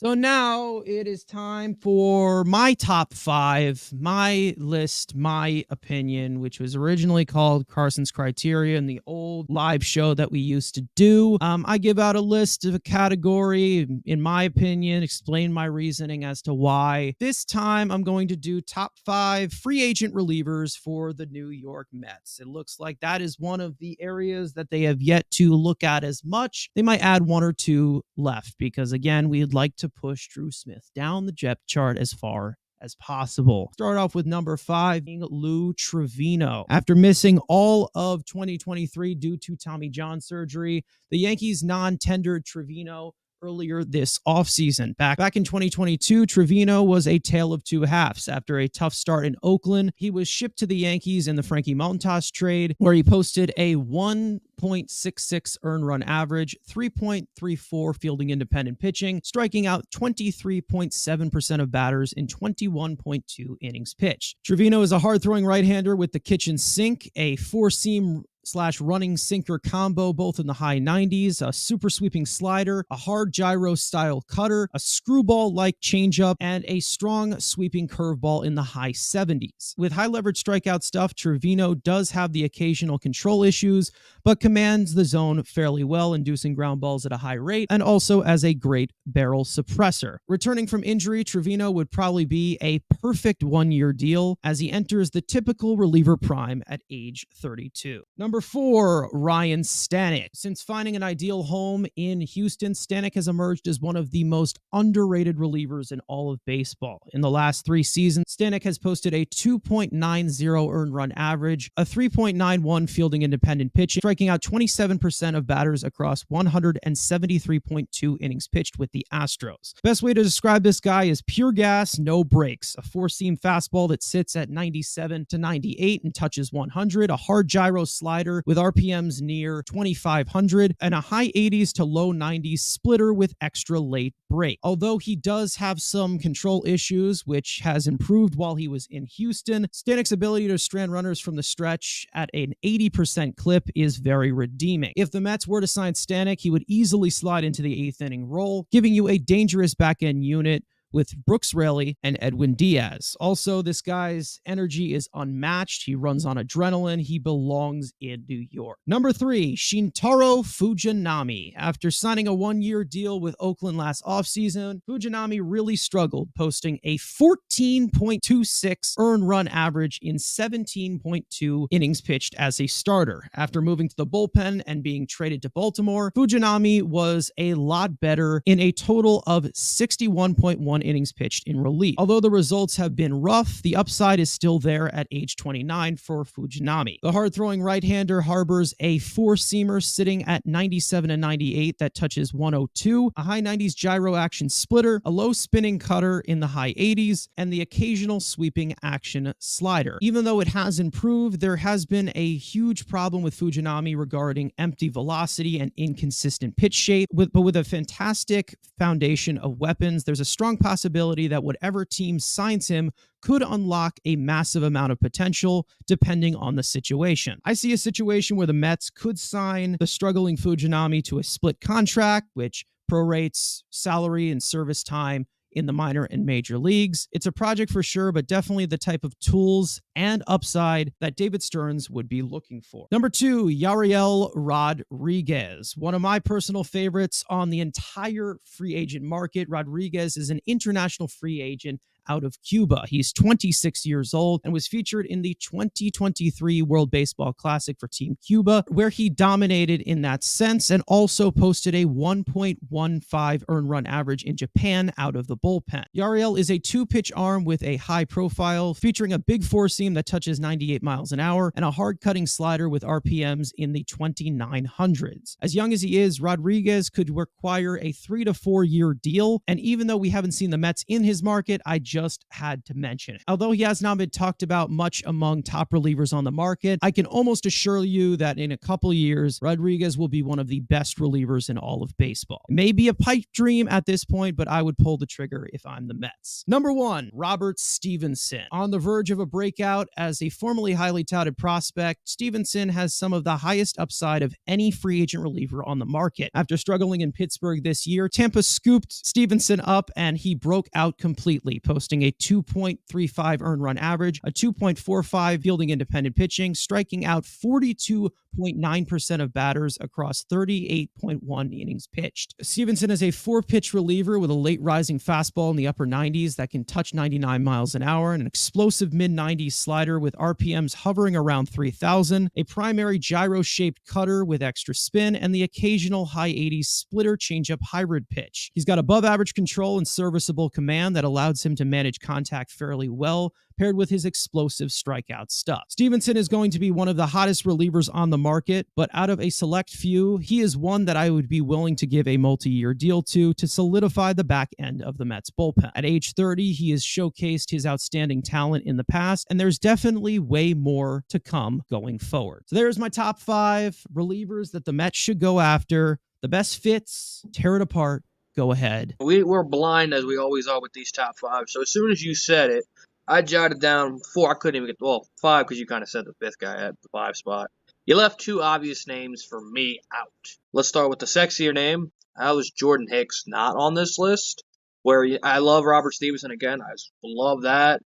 So now it is time for my top five, my list, my opinion, which was originally called Carson's Criteria in the old live show that we used to do. I give out a list of a category, in my opinion, explain my reasoning as to why. This time I'm going to do top five free agent relievers for the New York Mets. It looks like that is one of the areas that they have yet to look at as much. They might add one or two left because, again, we'd like to push Drew Smith down the depth chart as far as possible. Start off with number 5, Lou Trivino. After missing all of 2023 due to Tommy John surgery, the Yankees non-tendered Trivino earlier this offseason. Back in 2022, Trivino was a tale of two halves. After a tough start in Oakland, he was shipped to the Yankees in the Frankie Montas trade, where he posted a 1.66 earned run average, 3.34 fielding independent pitching, striking out 23.7% of batters in 21.2 innings pitched. Trivino is a hard-throwing right-hander with the kitchen sink, a four-seam / running sinker combo, both in the high 90s, a super sweeping slider, a hard gyro style cutter, a screwball-like changeup, and a strong sweeping curveball in the high 70s. With high leverage strikeout stuff, Trivino does have the occasional control issues, but commands the zone fairly well, inducing ground balls at a high rate, and also as a great barrel suppressor. Returning from injury, Trivino would probably be a perfect one-year deal as he enters the typical reliever prime at age 32. Number 4, Ryan Stanek. Since finding an ideal home in Houston, Stanek has emerged as one of the most underrated relievers in all of baseball. In the last 3 seasons, Stanek has posted a 2.90 earned run average, a 3.91 fielding independent pitching, striking out 27% of batters across 173.2 innings pitched with the Astros. Best way to describe this guy is pure gas, no brakes. A four-seam fastball that sits at 97 to 98 and touches 100, a hard gyro slider with RPMs near 2,500, and a high 80s to low 90s splitter with extra late break. Although he does have some control issues, which has improved while he was in Houston, Stanek's ability to strand runners from the stretch at an 80% clip is very redeeming. If the Mets were to sign Stanek, he would easily slide into the 8th inning role, giving you a dangerous back-end unit with Brooks Raley and Edwin Diaz. Also, this guy's energy is unmatched. He runs on adrenaline. He belongs in New York. Number 3, Shintaro Fujinami. After signing a one-year deal with Oakland last offseason, Fujinami really struggled, posting a 14.26 earned run average in 17.2 innings pitched as a starter. After moving to the bullpen and being traded to Baltimore, Fujinami was a lot better in a total of 61.1 innings pitched in relief. Although the results have been rough, the upside is still there at age 29 for Fujinami. The hard-throwing right-hander harbors a four-seamer sitting at 97 and 98 that touches 102, a high 90s gyro action splitter, a low spinning cutter in the high 80s, and the occasional sweeping action slider. Even though it has improved, there has been a huge problem with Fujinami regarding empty velocity and inconsistent pitch shape. But with a fantastic foundation of weapons, there's a strong possibility that whatever team signs him could unlock a massive amount of potential depending on the situation. I see a situation where the Mets could sign the struggling Fujinami to a split contract, which prorates salary and service time in the minor and major leagues. It's a project for sure, but definitely the type of tools and upside that David Stearns would be looking for. Number 2, Yariel Rodriguez. One of my personal favorites on the entire free agent market. Rodriguez is an international free agent out of Cuba. He's 26 years old and was featured in the 2023 World Baseball Classic for Team Cuba, where he dominated in that sense and also posted a 1.15 earned run average in Japan out of the bullpen. Yariel is a two-pitch arm with a high profile, featuring a big four-seam that touches 98 miles an hour and a hard-cutting slider with RPMs in the 2900s. As young as he is, Rodriguez could require a 3 to 4 year deal, and even though we haven't seen the Mets in his market, I just had to mention it. Although he has not been talked about much among top relievers on the market, I can almost assure you that in a couple years, Rodriguez will be one of the best relievers in all of baseball. It may be a pipe dream at this point, but I would pull the trigger if I'm the Mets. Number 1, Robert Stephenson. On the verge of a breakout as a formerly highly touted prospect, Stephenson has some of the highest upside of any free agent reliever on the market. After struggling in Pittsburgh this year, Tampa scooped Stephenson up and he broke out completely, posting a 2.35 earned run average, a 2.45 fielding independent pitching, striking out 42.9% of batters across 38.1 innings pitched. Stephenson is a 4-pitch reliever with a late rising fastball in the upper 90s that can touch 99 miles an hour, and an explosive mid-90s slider with RPMs hovering around 3,000, a primary gyro-shaped cutter with extra spin, and the occasional high 80s splitter changeup hybrid pitch. He's got above average control and serviceable command that allows him to manage contact fairly well, paired with his explosive strikeout stuff. Stephenson is going to be one of the hottest relievers on the market, but out of a select few, he is one that I would be willing to give a multi-year deal to solidify the back end of the Mets bullpen. At age 30, he has showcased his outstanding talent in the past, and there's definitely way more to come going forward. So there's my top 5 relievers that the Mets should go after. The best fits, tear it apart, go ahead. We're blind as we always are with these top 5. So as soon as you said it, I jotted down 4. I couldn't even get, 5 because you kind of said the 5th guy at the 5 spot. You left 2 obvious names for me out. Let's start with the sexier name. That was Jordan Hicks, not on this list. I love Robert Stephenson again. I love that.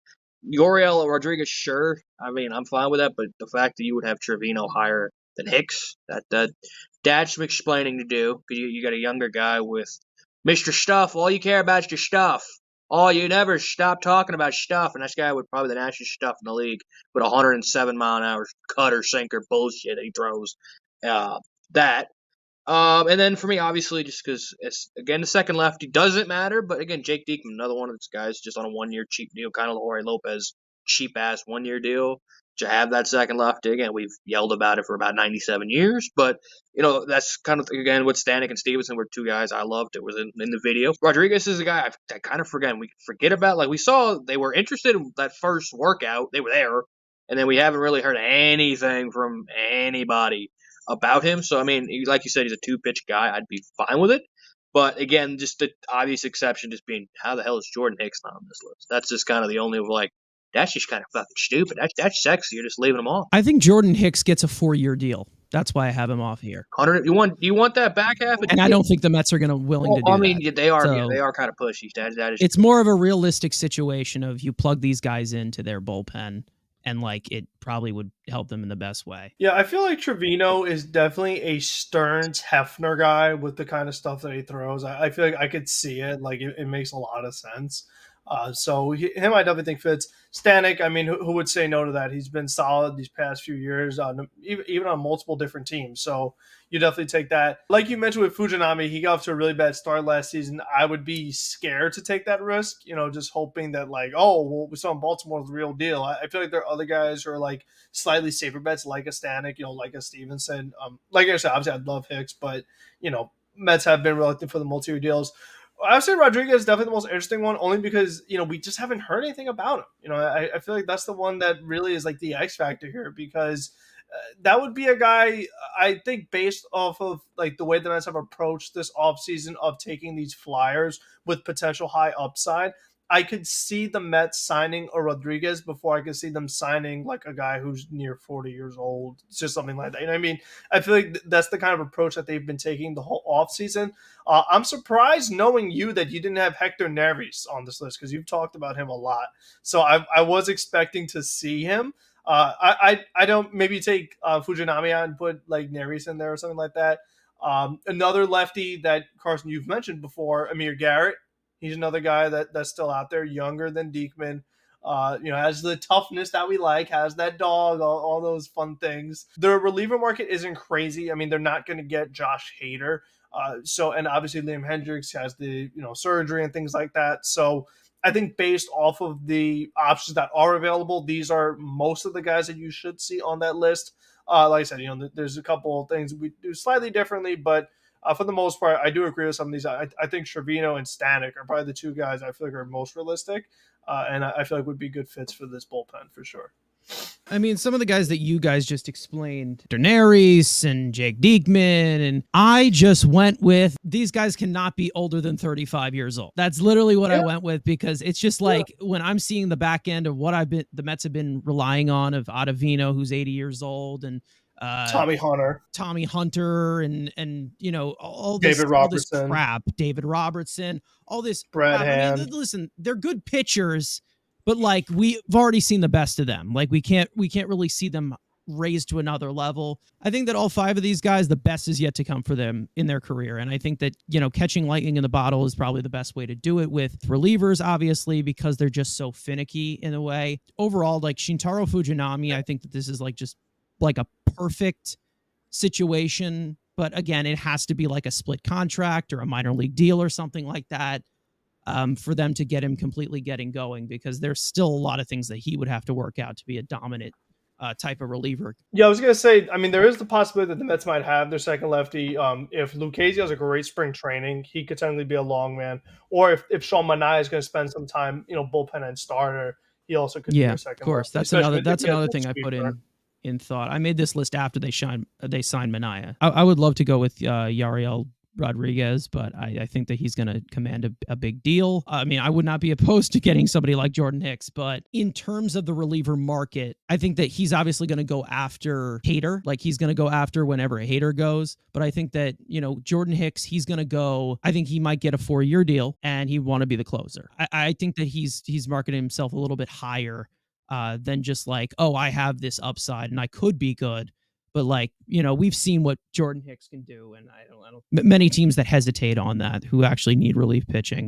Yariel Rodriguez, sure. I mean, I'm fine with that, but the fact that you would have Trivino higher than Hicks, that's some explaining to do. Because you got a younger guy with Mr. Stuff. All you care about is your stuff. Oh, you never stop talking about stuff, and this guy would probably the nastiest stuff in the league with 107 mile an hour cutter sinker bullshit that he throws. And then for me, obviously, just because again the second lefty doesn't matter, but again Jake Diekman, another one of these guys, just on a 1-year cheap deal, kind of Jorge Lopez cheap ass 1-year deal. To have that second lefty, again, we've yelled about it for about 97 years, but that's kind of again what Stanek and Stephenson were 2 guys I loved. It was in the video. Rodriguez is a guy I kind of forget about. Like we saw, they were interested in that first workout, they were there, and then we haven't really heard anything from anybody about him. So I mean, like you said, he's a 2-pitch guy. I'd be fine with it. But again, just the obvious exception just being, how the hell is Jordan Hicks not on this list? That's just kind of the only that's just kind of fucking stupid. That's sexy. You're just leaving him off. I think Jordan Hicks gets a 4-year deal. That's why I have him off here. You want that back half? And I don't think the Mets are going to willing to do that. I mean, they are kind of pushy. That is. It's more of a realistic situation of you plug these guys into their bullpen, and it probably would help them in the best way. Yeah, I feel like Trivino is definitely a Stearns Hefner guy with the kind of stuff that he throws. I feel like I could see it. It makes a lot of sense. So him, I definitely think fits. Stanek, I mean, who would say no to that? He's been solid these past few years, even on multiple different teams. So you definitely take that. Like you mentioned with Fujinami, he got off to a really bad start last season. I would be scared to take that risk, just hoping that we saw in Baltimore's the real deal. I feel like there are other guys who are slightly safer bets, like a Stanek, like a Stephenson. Like I said, obviously I'd love Hicks, but Mets have been reluctant for the multi-year deals. I would say Rodriguez is definitely the most interesting one, only because, we just haven't heard anything about him. I feel like that's the one that really is the X factor here, because that would be a guy, I think, based off of the way the Mets have approached this offseason of taking these flyers with potential high upside. I could see the Mets signing a Rodriguez before I could see them signing a guy who's near 40 years old. It's just something like that. You know what I mean? I feel like that's the kind of approach that they've been taking the whole offseason. I'm surprised, knowing that you didn't have Hector Neris on this list, because you've talked about him a lot. So I was expecting to see him. I don't maybe take Fujinami out and put Neris in there or something like that. Another lefty that, Carson, you've mentioned before, Amir Garrett. He's another guy that's still out there, younger than Diekman. Has the toughness that we like, has that dog, all those fun things. The reliever market isn't crazy. I mean, they're not going to get Josh Hader. And obviously Liam Hendricks has the, surgery and things like that. So I think based off of the options that are available, these are most of the guys that you should see on that list. Like I said, there's a couple of things we do slightly differently, but For the most part, I do agree with some of these. I think Trivino and Stanek are probably the two guys I feel like are most realistic, and I feel like would be good fits for this bullpen for sure. I mean, some of the guys that you guys just explained, Daenerys and Jake Diekman, and I just went with these guys cannot be older than 35 years old. That's literally what I went with, because it's just like when I'm seeing the back end of what the Mets have been relying on, of Acevedo, who's 80 years old, and Tommy Hunter, and you know, all this crap, David Robertson, all this Brad crap. Hand. I mean, listen, they're good pitchers, but like we've already seen the best of them. Like we can't really see them raised to another level. I think that all five of these guys, the best is yet to come for them in their career. And I think that, you know, catching lightning in the bottle is probably the best way to do it with relievers, obviously, because they're just so finicky in a way. Overall, like Shintaro Fujinami, I think that this is like just like a perfect situation. But again, it has to be like a split contract or a minor league deal or something like that. For them to get him completely getting going, because there's still a lot of things that he would have to work out to be a dominant type of reliever. Yeah, I was going to say, I mean, there is the possibility that the Mets might have their second lefty. If Lucchesi has a great spring training, he could technically be a long man. Or if Sean Manaea is going to spend some time, you know, bullpen and starter, he also could be their second of course. lefty. That's another thing I put in thought. I made this list after they signed Manaea. I would love to go with Yariel Rodriguez, but I think that he's going to command a big deal. I mean, I would not be opposed to getting somebody like Jordan Hicks, but in terms of the reliever market, I think that he's obviously going to go after Hader. Like he's going to go after whenever Hader goes. But I think that, you know, Jordan Hicks, he's going to go, I think he might get a 4-year deal and he want to be the closer. I think that he's marketing himself a little bit higher than just like, oh, I have this upside and I could be good. But like, you know, we've seen what Jordan Hicks can do, and I don't many teams that hesitate on that, who actually need relief pitching.